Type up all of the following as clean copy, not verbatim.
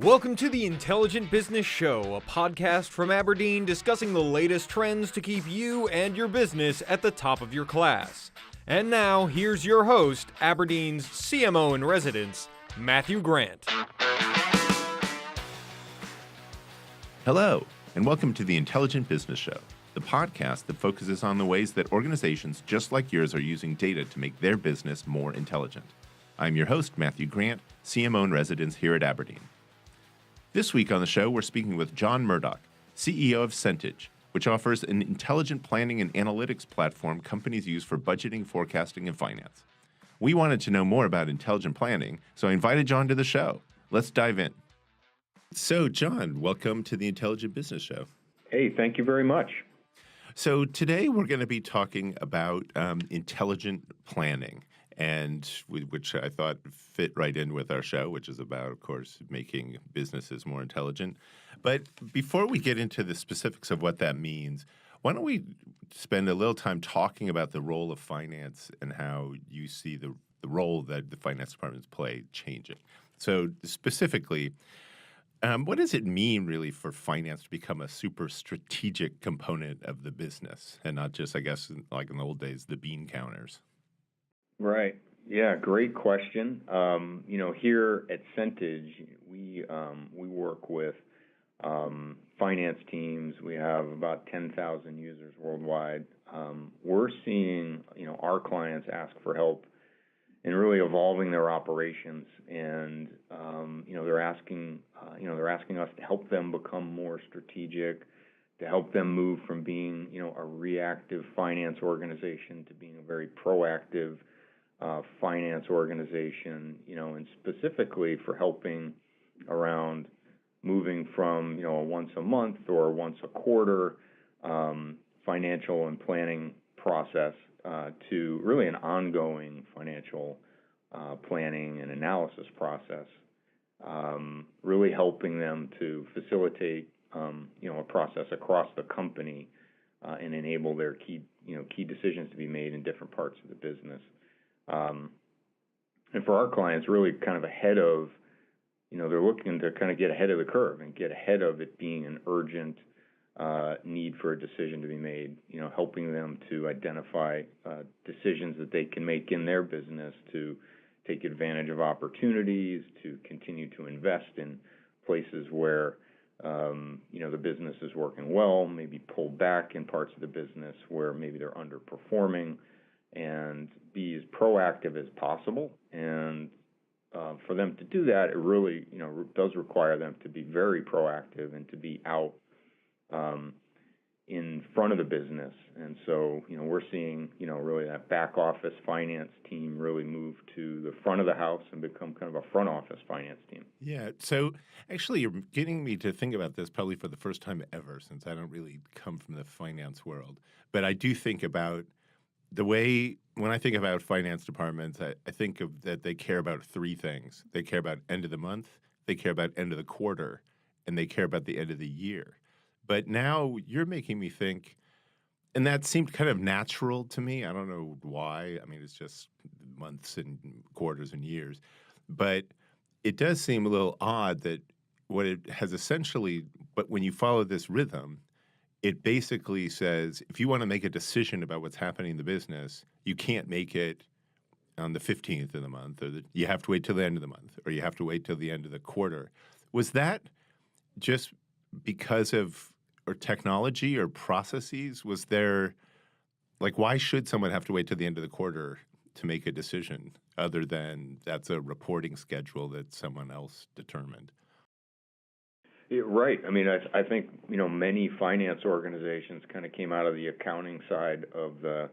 Welcome to the Intelligent Business Show, a podcast from Aberdeen discussing the latest trends to keep you and your business at the top of your class. And now, here's your host, Aberdeen's CMO in residence, Matthew Grant. Hello, and welcome to the Intelligent Business Show, the podcast that focuses on the ways that organizations just like yours are using data to make their business more intelligent. I'm your host, Matthew Grant, CMO in residence here at Aberdeen. This week on the show, we're speaking with John Murdock, CEO of Centage, which offers an intelligent planning and analytics platform companies use for budgeting, forecasting, and finance. We wanted to know more about intelligent planning, so I invited John to the show. Let's dive in. So, John, welcome to the Intelligent Business Show. Hey, thank you very much. So today we're going to be talking about intelligent planning, and which I thought fit right in with our show, which is about, of course, making businesses more intelligent. But before we get into the specifics of what that means, why don't we spend a little time talking about the role of finance and how you see the role that the finance departments play changing. So specifically, what does it mean really for finance to become a super strategic component of the business and not just, I guess, like in the old days, the bean counters? Right. Yeah, great question. Here at Centage, we work with finance teams. We have about 10,000 users worldwide. We're seeing, our clients ask for help in really evolving their operations, and they're asking us to help them become more strategic, to help them move from being, a reactive finance organization to being a very proactive finance organization, and specifically for helping around moving from, a once a month or once a quarter financial and planning process to really an ongoing financial planning and analysis process, really helping them to facilitate, a process across the company and enable their key decisions to be made in different parts of the business. And for our clients, really kind of ahead of, they're looking to kind of get ahead of the curve and get ahead of it being an urgent need for a decision to be made, helping them to identify decisions that they can make in their business to take advantage of opportunities, to continue to invest in places where, the business is working well, maybe pull back in parts of the business where maybe they're underperforming, and be as proactive as possible. And for them to do that, it really, does require them to be very proactive and to be out in front of the business. And so, we're seeing, really that back office finance team really move to the front of the house and become kind of a front office finance team. Yeah. So actually, you're getting me to think about this probably for the first time ever, since I don't really come from the finance world. But I do think about the way, when I think about finance departments, I think of that they care about three things. They care about end of the month, they care about end of the quarter, and they care about the end of the year. But now you're making me think, and that seemed kind of natural to me. I don't know why. I mean, it's just months and quarters and years. But it does seem a little odd that what it has essentially, but when you follow this rhythm, it basically says if you want to make a decision about what's happening in the business, you can't make it on the 15th of the month, or you have to wait till the end of the month, or you have to wait till the end of the quarter. Was that just because of or technology or processes? Was there, why should someone have to wait till the end of the quarter to make a decision other than that's a reporting schedule that someone else determined? Yeah, right. I mean, I think, many finance organizations kind of came out of the accounting side of the,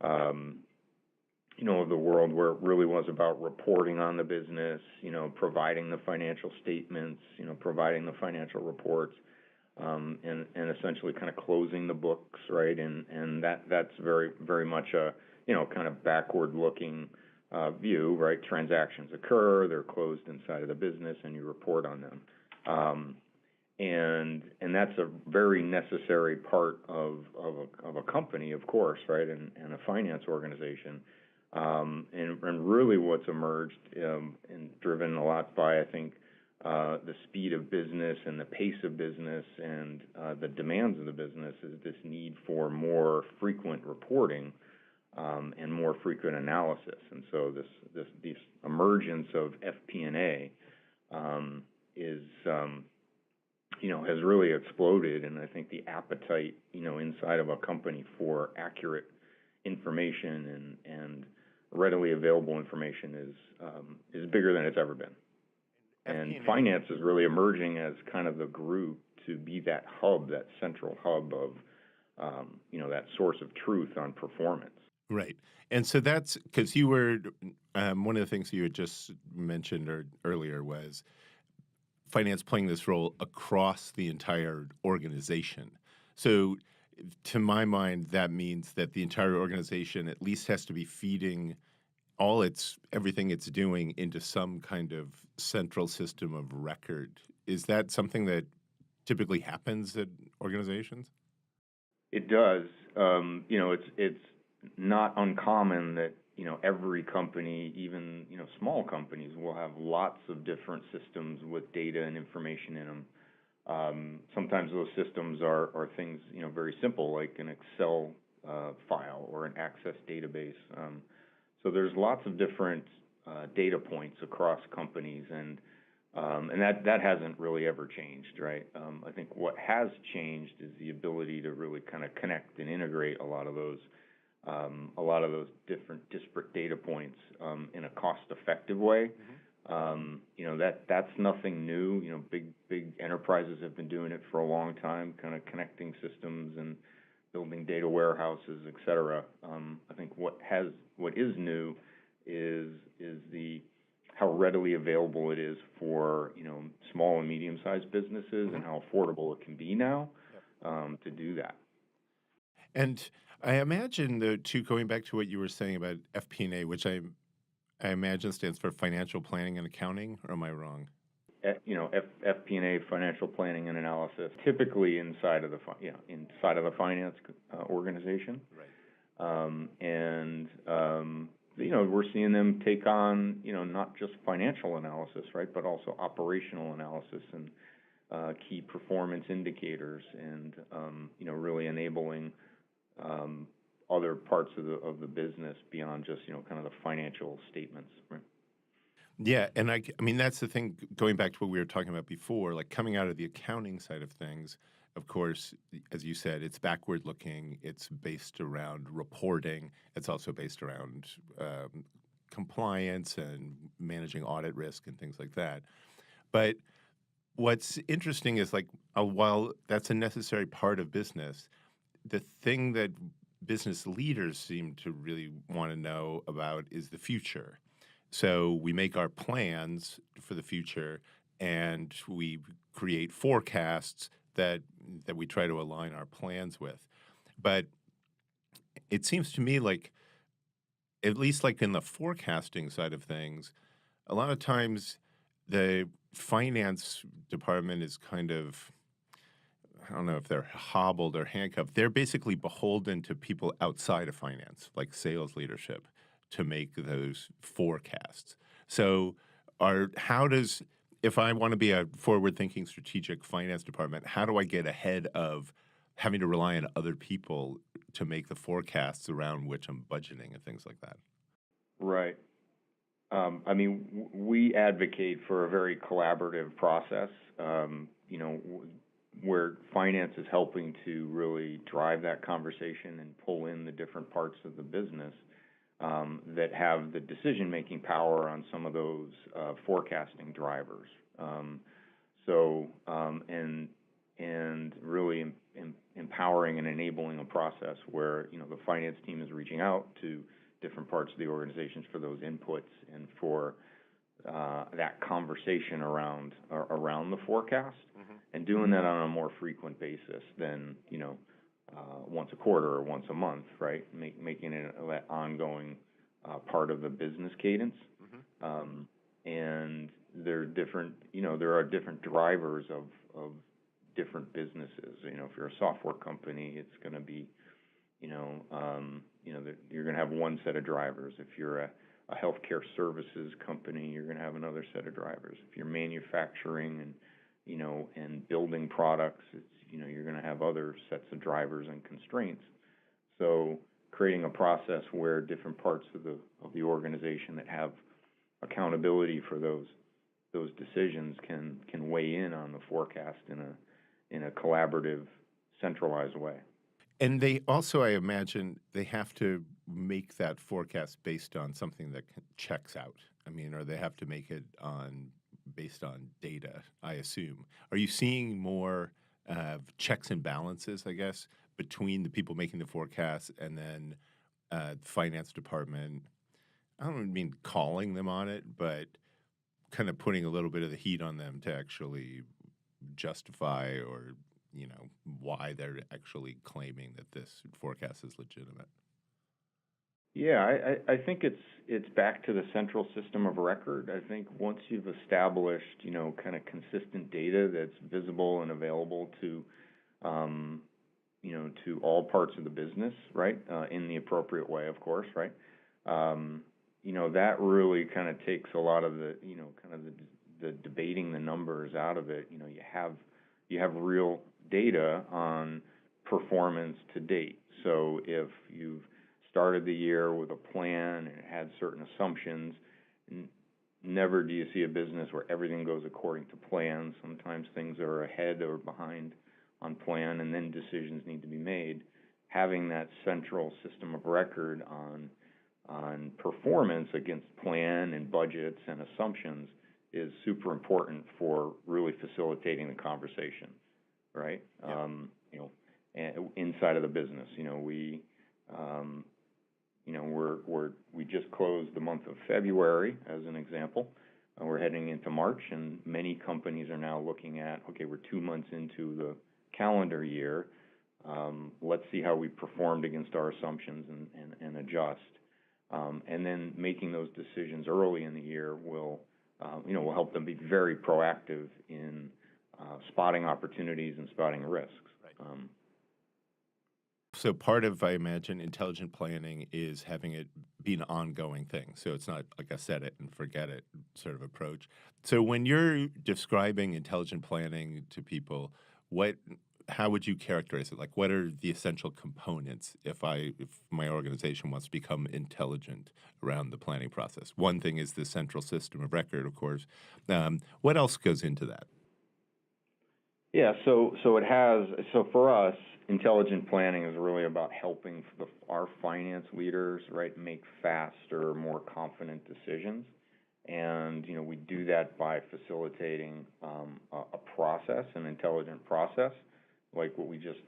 of the world where it really was about reporting on the business, providing the financial statements, providing the financial reports, and essentially kind of closing the books, right? And that's very, very much a, kind of backward-looking view, right? Transactions occur, they're closed inside of the business, and you report on them. And that's a very necessary part of a company, of course, right, and a finance organization. And really what's emerged and driven a lot by, I think, the speed of business and the pace of business and the demands of the business is this need for more frequent reporting and more frequent analysis. And so this emergence of FP&A is has really exploded, and I think the appetite inside of a company for accurate information and readily available information is bigger than it's ever been. And finance is really emerging as kind of the group to be that hub, that central hub of that source of truth on performance. Right. And so that's because you were one of the things you had just mentioned earlier was finance playing this role across the entire organization. So to my mind, that means that the entire organization at least has to be feeding everything it's doing into some kind of central system of record. Is that something that typically happens at organizations? It does. It's not uncommon that every company, even small companies, will have lots of different systems with data and information in them. Sometimes those systems are things very simple, like an Excel file or an Access database. So there's lots of different data points across companies, and that hasn't really ever changed, right? I think what has changed is the ability to really kind of connect and integrate a lot of those different disparate data points in a cost-effective way. That's nothing new. Big enterprises have been doing it for a long time, kind of connecting systems and building data warehouses, et cetera. I think what is new is how readily available it is for small and medium-sized businesses and how affordable it can be now to do that. And I imagine, though, too, going back to what you were saying about FP&A, which I imagine stands for Financial Planning and Accounting, or am I wrong? FP&A, Financial Planning and Analysis, typically inside of the finance organization. Right. We're seeing them take on not just financial analysis, right, but also operational analysis and key performance indicators, and really enabling other parts of the business beyond just kind of the financial statements, right? Yeah, and I mean that's the thing. Going back to what we were talking about before, like coming out of the accounting side of things, of course, as you said, it's backward looking. It's based around reporting. It's also based around compliance and managing audit risk and things like that. But what's interesting is while that's a necessary part of business, the thing that business leaders seem to really want to know about is the future. So we make our plans for the future, and we create forecasts that we try to align our plans with. But it seems to me like, at least like in the forecasting side of things, a lot of times the finance department is kind of, I don't know if they're hobbled or handcuffed. They're basically beholden to people outside of finance, like sales leadership, to make those forecasts. So if I want to be a forward-thinking strategic finance department, how do I get ahead of having to rely on other people to make the forecasts around which I'm budgeting and things like that? Right. We advocate for a very collaborative process, where finance is helping to really drive that conversation and pull in the different parts of the business that have the decision-making power on some of those forecasting drivers. And really empowering and enabling a process where the finance team is reaching out to different parts of the organizations for those inputs and for that conversation around the forecast, and doing that on a more frequent basis than once a quarter or once a month, right? Making it that ongoing part of the business cadence. And there are different drivers of different businesses. If you're a software company, it's going to be, you're going to have one set of drivers. If you're a healthcare services company, you're going to have another set of drivers. If you're manufacturing and building products, you're going to have other sets of drivers and constraints. So creating a process where different parts of the organization that have accountability for those decisions can weigh in on the forecast in a collaborative, centralized way. And they also, I imagine, they have to make that forecast based on something that checks out. I mean, or they have to make it based on data, I assume. Are you seeing more checks and balances, I guess, between the people making the forecast and then finance department? I don't mean calling them on it, but kind of putting a little bit of the heat on them to actually justify or why they're actually claiming that this forecast is legitimate. Yeah, I think it's back to the central system of record. I think once you've established, kind of consistent data that's visible and available to, to all parts of the business, right, in the appropriate way, of course, right, that really kind of takes a lot of the, kind of the debating the numbers out of it. You have real data on performance to date. So if you've started the year with a plan and it had certain assumptions, never do you see a business where everything goes according to plan. Sometimes things are ahead or behind on plan, and then decisions need to be made. Having that central system of record on performance against plan and budgets and assumptions is super important for really facilitating the conversation, right? Yeah. Inside of the business, we just closed the month of February as an example. We're heading into March, and many companies are now looking at, okay, we're 2 months into the calendar year. Let's see how we performed against our assumptions and adjust. And then making those decisions early in the year will help them be very proactive in spotting opportunities and spotting risks. Right. So part of, I imagine, intelligent planning is having it be an ongoing thing. So it's not like a set it and forget it sort of approach. So when you're describing intelligent planning to people, how would you characterize it? Like, what are the essential components if my organization wants to become intelligent around the planning process? One thing is the central system of record, of course. What else goes into that? Yeah, so for us, intelligent planning is really about helping our finance leaders, right, make faster, more confident decisions. And, we do that by facilitating a process, an intelligent process, like what we just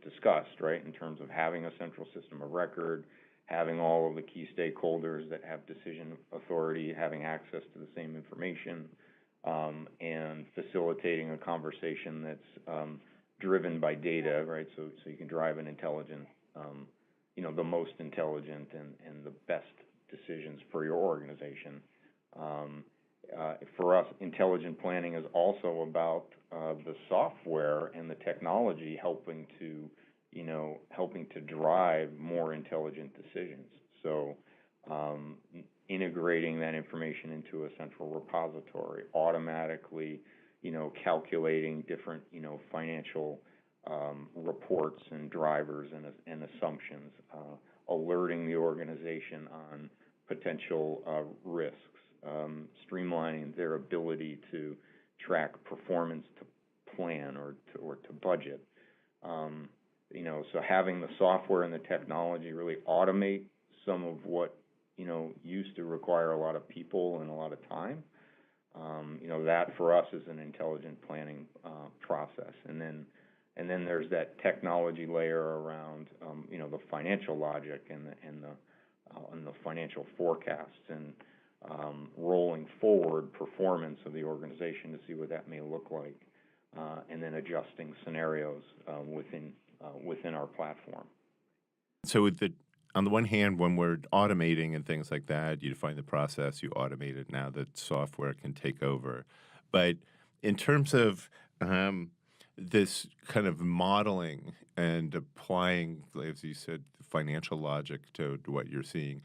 discussed, right, in terms of having a central system of record, having all of the key stakeholders that have decision authority, having access to the same information, and facilitating a conversation that's driven by data, right? So you can drive an intelligent, the most intelligent and the best decisions for your organization. For us, intelligent planning is also about the software and the technology helping to drive more intelligent decisions. So integrating that information into a central repository, automatically, calculating different, financial reports and drivers and assumptions, alerting the organization on potential risks, streamlining their ability to track performance to plan or to budget. So having the software and the technology really automate some of what used to require a lot of people and a lot of time. That for us is an intelligent planning process. And then there's that technology layer around the financial logic and the financial forecasts and rolling forward performance of the organization to see what that may look like, and then adjusting scenarios within our platform. So on the one hand, when we're automating and things like that, you define the process, you automate it, now that software can take over. But in terms of this kind of modeling and applying, as you said, financial logic to what you're seeing,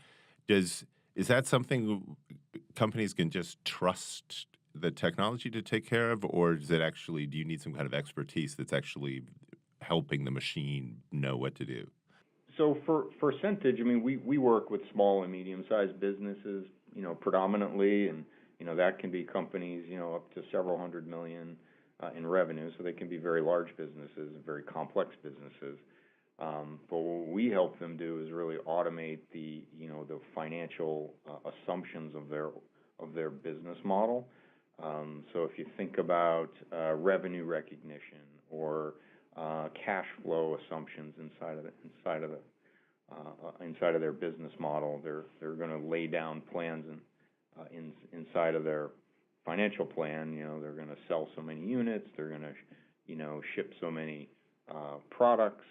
is that something companies can just trust the technology to take care of, or is it actually, do you need some kind of expertise that's actually helping the machine know what to do? So for Centage, I mean, we work with small and medium-sized businesses, predominantly, and that can be companies, up to several hundred million in revenue. So they can be very large businesses, very complex businesses. But what we help them do is really automate the financial assumptions of their business model. So if you think about revenue recognition or cash flow assumptions inside of their business model, they're going to lay down plans inside of their financial plan. They're going to sell so many units, they're going to ship so many products.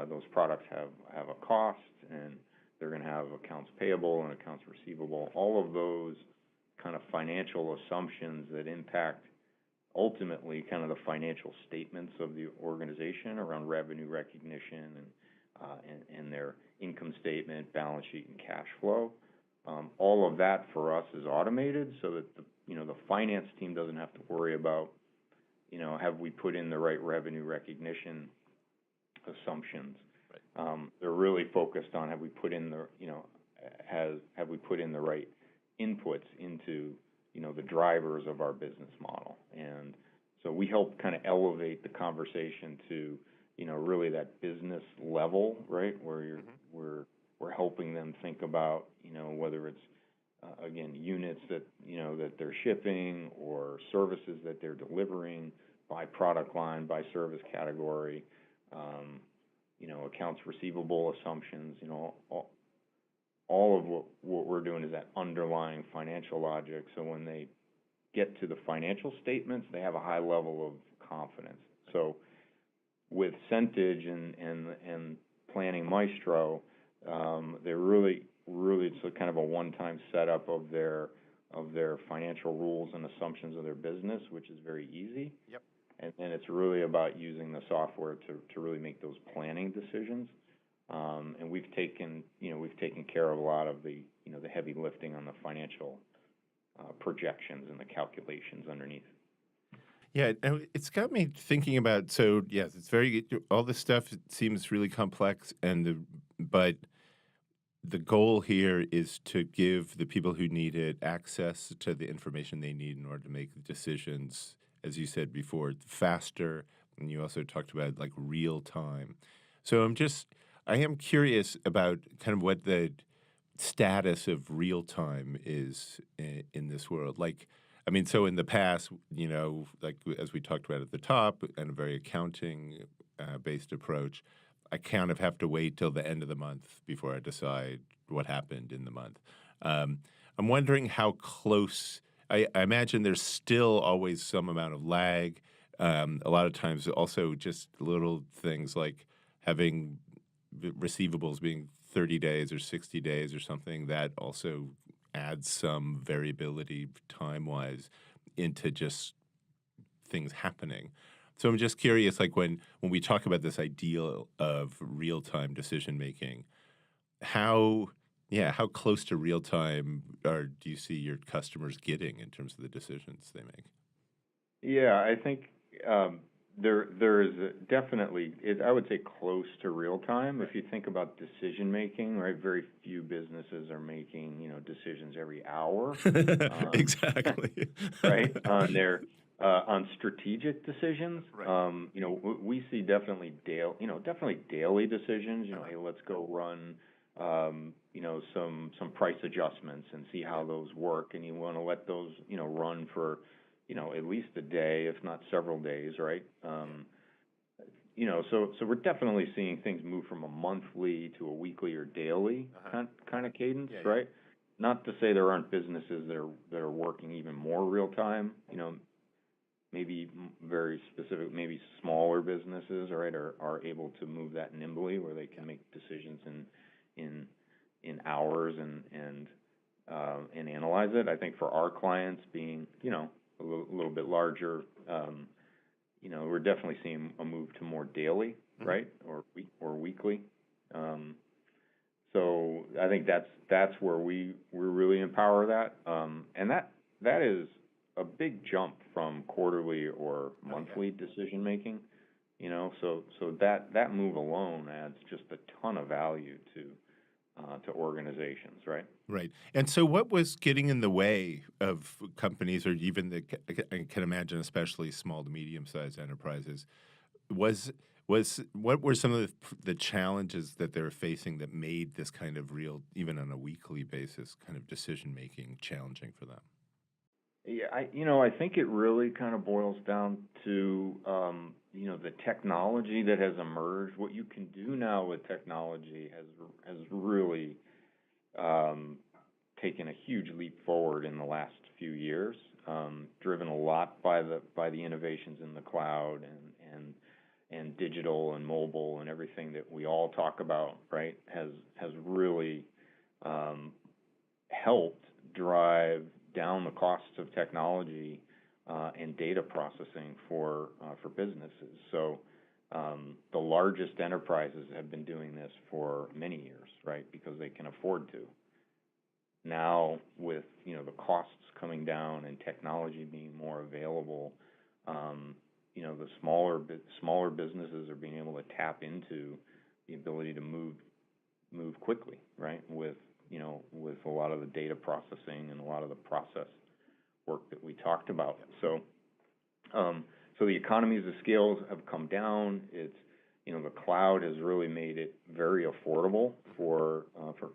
Those products have a cost, and they're going to have accounts payable and accounts receivable. All of those kind of financial assumptions that impact ultimately kind of the financial statements of the organization around revenue recognition and their income statement, balance sheet, and cash flow. All of that for us is automated, so that the finance team doesn't have to worry about have we put in the right revenue recognition assumptions. Right. They're really focused on have we put in the right inputs into the drivers of our business model. And so we help kind of elevate the conversation to really that business level, right, where we're helping them think about whether it's again units that that they're shipping or services that they're delivering by product line, by service category, accounts receivable assumptions. All of what we're doing is that underlying financial logic. So when they get to the financial statements, they have a high level of confidence. So with Centage and Planning Maestro, they're really it's a kind of a one-time setup of their financial rules and assumptions of their business, which is very easy. Yep. And it's really about using the software to really make those planning decisions. And we've taken care of a lot of the the heavy lifting on the financial projections and the calculations underneath. Yeah, and it's got me thinking about. So yes, it's all this stuff seems really complex, but the goal here is to give the people who need it access to the information they need in order to make decisions, as you said before, faster. And you also talked about like real time. So I am curious about kind of what the status of real time is in this world. Like, I mean, so in the past, like as we talked about at the top, and a very accounting based approach, I kind of have to wait till the end of the month before I decide what happened in the month. I'm wondering how close. I imagine there's still always some amount of lag. A lot of times, also just little things like having receivables being 30 days or 60 days or something, that also adds some variability time-wise into just things happening. So I'm just curious, like when we talk about this ideal of real-time decision-making, how close to real-time do you see your customers getting in terms of the decisions they make? Yeah, I think there is definitely, I would say, close to real time. Right. If you think about decision making, right, very few businesses are making decisions every hour. Exactly. Right, on strategic decisions. Right. We see definitely daily decisions. Hey, let's go run some price adjustments and see how those work, and you want to let those run for at least a day, if not several days, right? So we're definitely seeing things move from a monthly to a weekly or daily kind of cadence, right? Not to say there aren't businesses that are working even more real time. Maybe very specific, maybe smaller businesses, right, are able to move that nimbly, where they can make decisions in hours and analyze it. I think for our clients being a little bit larger, we're definitely seeing a move to more daily, right, or weekly. So I think that's where we really empower that, and that is a big jump from quarterly or monthly decision making. So that move alone adds just a ton of value to organizations, right? Right. And so what was getting in the way of companies, or even I can imagine especially small to medium-sized enterprises, what were some of the challenges that they were facing that made this kind of real, even on a weekly basis, kind of decision-making challenging for them? Yeah, I think it really kind of boils down to, the technology that has emerged. What you can do now with technology has really taken a huge leap forward in the last few years, driven a lot by the innovations in the cloud and digital and mobile and everything that we all talk about, right? Has really helped drive down the costs of technology and data processing for businesses. So the largest enterprises have been doing this for many years, right? Because they can afford to. Now, with the costs coming down and technology being more available, the smaller businesses are being able to tap into the ability to move quickly, right? With a lot of the data processing and a lot of the process work that we talked about. So the economies of scale have come down. It's the cloud has really made it very affordable for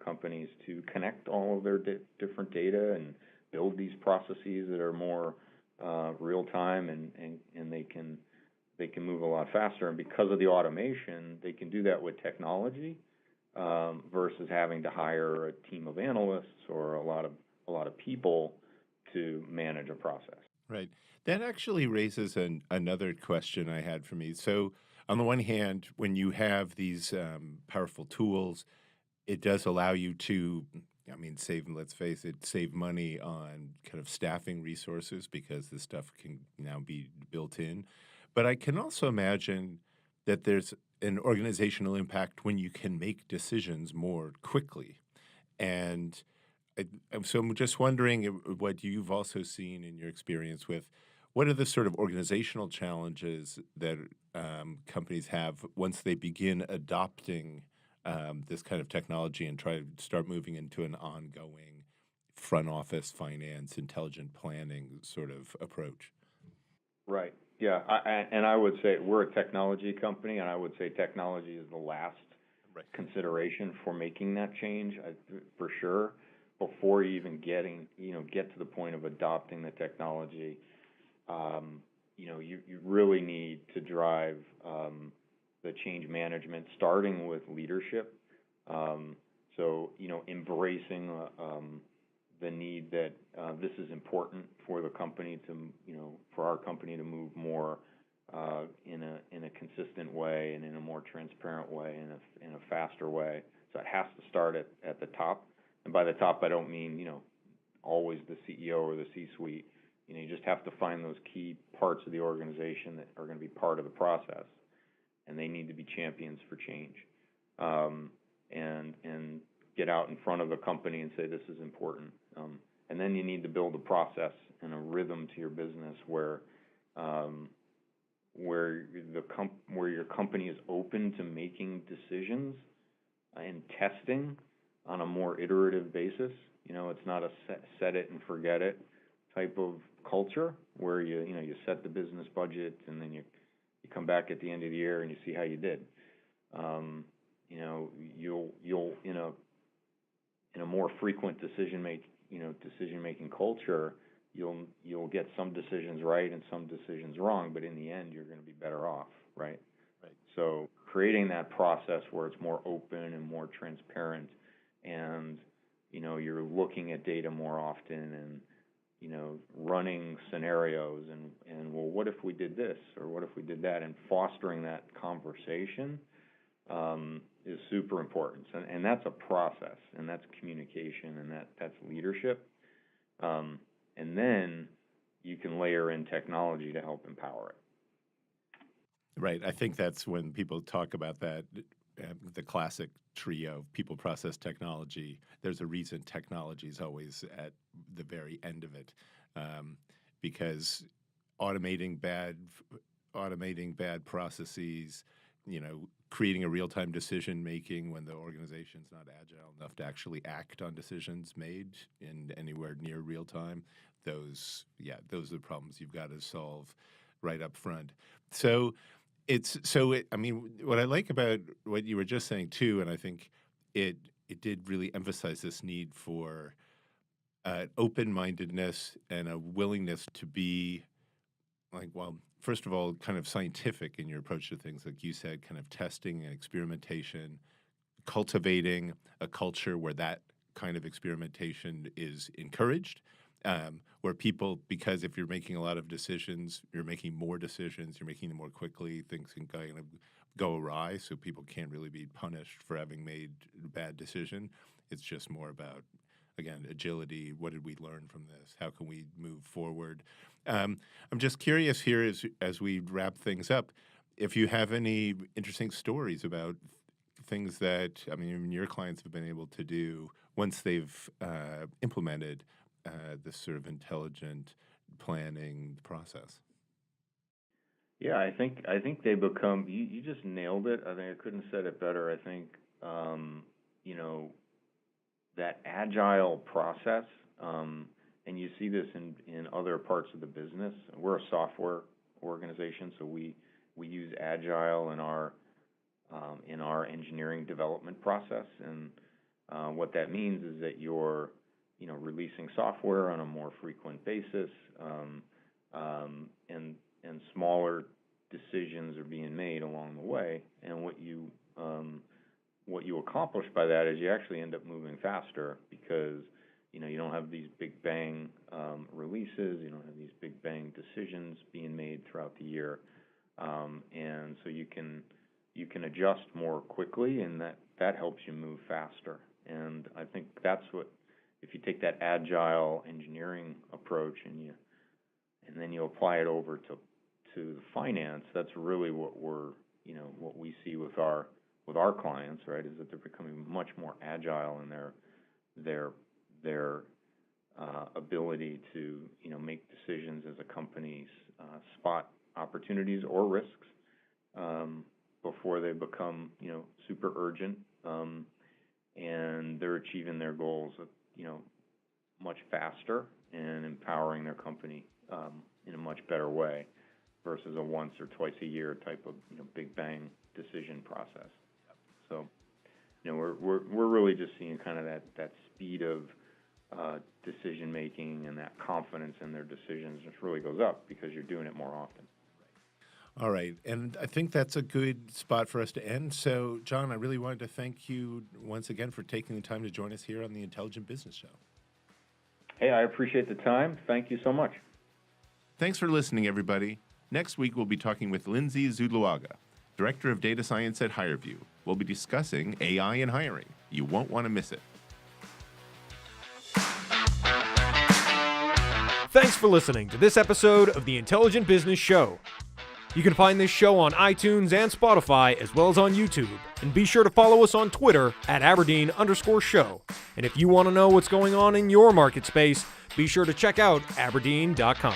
companies to connect all of their different data and build these processes that are more real time, and they can move a lot faster. And because of the automation, they can do that with technology versus having to hire a team of analysts or a lot of people to manage a process. Right. That actually raises another question I had for me. So, on the one hand, when you have these powerful tools, it does allow you to, let's face it, save money on kind of staffing resources because this stuff can now be built in. But I can also imagine that there's an organizational impact when you can make decisions more quickly. And so I'm just wondering what you've also seen in your experience with what are the sort of organizational challenges that companies have once they begin adopting this kind of technology and try to start moving into an ongoing front office finance, intelligent planning sort of approach? Right. Yeah. I would say we're a technology company, and I would say technology is the last consideration for making that change, for sure. Before you even get to the point of adopting the technology, you really need to drive the change management, starting with leadership. So embracing the need that this is important for the company for our company to move more in a consistent way and in a more transparent way and in a faster way. So it has to start at the top. And by the top, I don't mean, always the CEO or the C-suite. You just have to find those key parts of the organization that are going to be part of the process, and they need to be champions for change. And get out in front of the company and say this is important. And then you need to build a process and a rhythm to your business where your company is open to making decisions and testing on a more iterative basis. It's not a set it and forget it type of culture where you set the business budget and then you come back at the end of the year and you see how you did. You'll in a more frequent decision making culture, you'll get some decisions right and some decisions wrong, but in the end you're going to be better off, right? Right. So creating that process where it's more open and more transparent, and you're looking at data more often and running scenarios and well, what if we did this or what if we did that, and fostering that conversation is super important. And that's a process, and that's communication, and that's leadership. And then you can layer in technology to help empower it. Right. I think that's when people talk about that. the classic trio of people, process, technology. There's a reason technology is always at the very end of it, because automating bad processes, creating a real-time decision making when the organization's not agile enough to actually act on decisions made in anywhere near real time. Those are the problems you've got to solve right up front. So what I like about what you were just saying too, and I think it did really emphasize this need for open-mindedness and a willingness to be first of all, kind of scientific in your approach to things, like you said, kind of testing and experimentation, cultivating a culture where that kind of experimentation is encouraged, where people, because if you're making a lot of decisions, you're making more decisions, you're making them more quickly, things can kind of go awry, so people can't really be punished for having made a bad decision. It's just more about, again, agility. What did we learn from this? How can we move forward? I'm just curious here as we wrap things up, if you have any interesting stories about things that, your clients have been able to do once they've implemented this sort of intelligent planning process. Yeah, I think they become. You just nailed it. I think I couldn't have said it better. I think that agile process, and you see this in other parts of the business. We're a software organization, so we use agile in our engineering development process, and what that means is that you're releasing software on a more frequent basis, and smaller decisions are being made along the way. And what you accomplish by that is you actually end up moving faster, because you don't have these big bang releases, you don't have these big bang decisions being made throughout the year, and so you can adjust more quickly, and that helps you move faster. And I think that's what, if you take that agile engineering approach and then you apply it over to the finance, that's really what what we see with our clients, right? Is that they're becoming much more agile in their ability to make decisions as a company, spot opportunities or risks before they become super urgent, and they're achieving their goals much faster and empowering their company in a much better way versus a once or twice a year type of big bang decision process. So we're really just seeing kind of that speed of decision making, and that confidence in their decisions just really goes up because you're doing it more often. All right, and I think that's a good spot for us to end. So, John, I really wanted to thank you once again for taking the time to join us here on the Intelligent Business Show. Hey, I appreciate the time. Thank you so much. Thanks for listening, everybody. Next week, we'll be talking with Lindsay Zuluaga, Director of Data Science at HireVue. We'll be discussing AI in hiring. You won't want to miss it. Thanks for listening to this episode of the Intelligent Business Show. You can find this show on iTunes and Spotify, as well as on YouTube. And be sure to follow us on Twitter at Aberdeen_show. And if you want to know what's going on in your market space, be sure to check out Aberdeen.com.